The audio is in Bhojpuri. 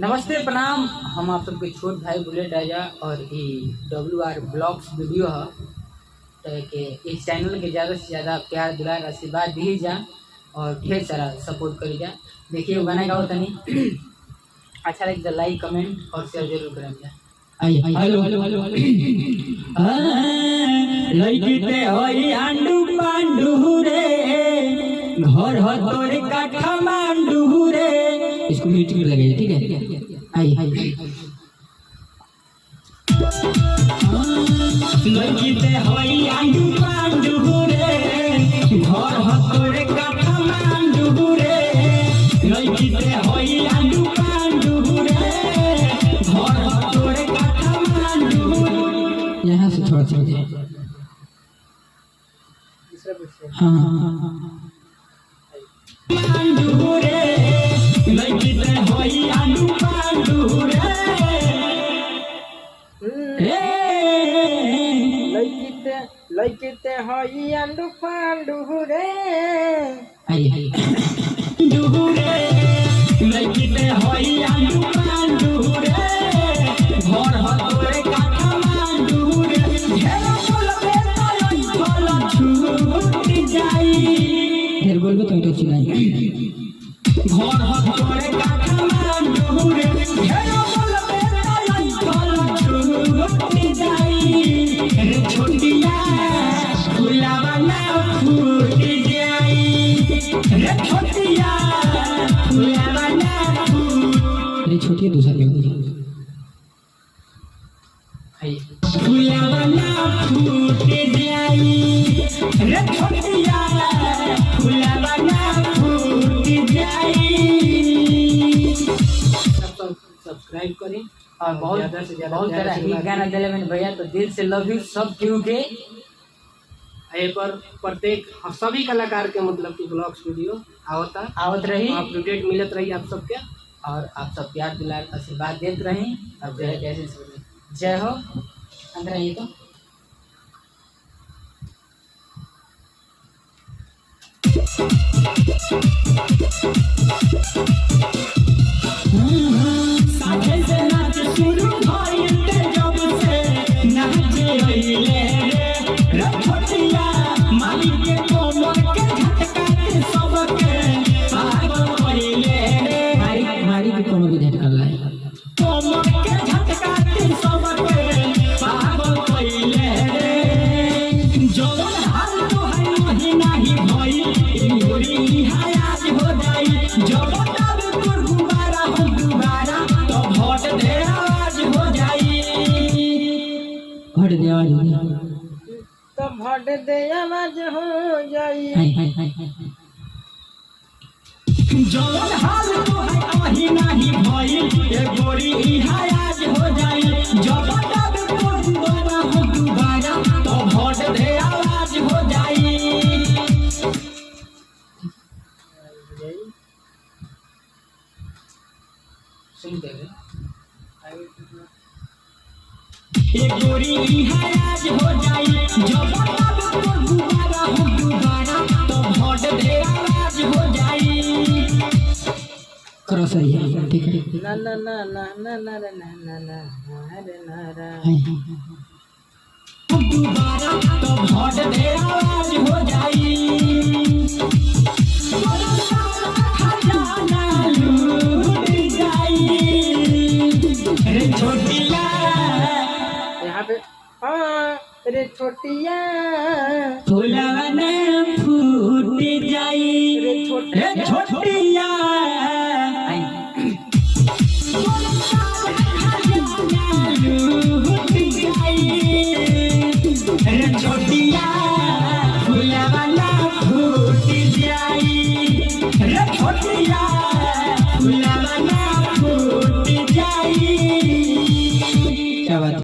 नमस्ते प्रणाम। हम आप सबके छोट भाई बुलेट राजा और ये WR ब्लॉग्स वीडियो है तो के इस चैनल के ज़्यादा से ज़्यादा प्यार दुलार आशीर्वाद दी जा और ढेर सारा सपोर्ट करी जा। देखिए गाना गाओ तनी अच्छा लगे तो लाइक कमेंट और शेयर जरूर करें जा। हेलो हेलो हेलो लइकिते होई आंडू पांडू रे घर हो तोरे काठमांडू रे। इसको म्यूजिक में लगाइए, ठीक है? आई लइकिते होई आंडू पांडू रे घर हो तोरे काठमांडू रे। लइकिते होई आंडू पांडू रे घर हो तोरे यहाँ से थोड़ा सा हाँ लइकिते होई आंडू पांडू रे लइकिते होई आंडू पांडू रे घर हो तोरे काठमांडू रे। ढेर बोलबे तो फल छूट जाई, ढेर बोलबे तो इतो चिल्लाई। घर हो तोरे काठमांडू रे ढेर बोलबे तो फल छूट जाई। रे छोटिया फुलावा ना फूट जाई, रे छोटिया फुलावा ना फूट। रे छोटिया दूसरा फुलावा ना फूट जाई, रे छोटिया फुलावा ना फूट जाई। सब्सक्राइब करें और बहुत सारा हिट गाना दिले मैंने भैया, तो दिल से लव यू सब क्यों के ये पर प्रत्येक सभी कलाकार के मतलब कि ब्लॉग्स वीडियो आवत रही, अपडेट मिलत रही आप सबके और आप सब प्यार दुलार आशीर्वाद देते रही। और जय हो अंदर ये तो साथे से नाच शुरू भइल जब से नाचे अइले रे छोटिया मालिक के कोमर के झटका के सबके पागल कइले रे। मारी के कोमर के झटका लाए, कोमर के झटका के सबके पागल कइले रे। जवन हाल तो है वही नहीं भइल गोरी हायाज हो जाई। जवन भट दे आवाज हो जाई। जवन हाल तो है वही नहीं भइल ए गोरी हायाज हो जाई। जवन तब को दोबारा हो दोबारा तो भट दे आवाज हो जाई। सुनते हैं एक गोरी हायाज हो जाई। जब तब को दोबारा हो दोबारा तो भट दे आवाज हो जाई। करो सही है, ठीक है? ना ना ना ना ना ना ना ना ना हरे नारा दोबारा तो भट दे आवाज हो जाई। खजाना लूट जाई रे छोटिया यहाँ पे रे छोटिया फुलावा ना फूट जाई, रे छोटिया लूट जाई रे छोटिया फुलावा ना फूट जाई रे छोटिया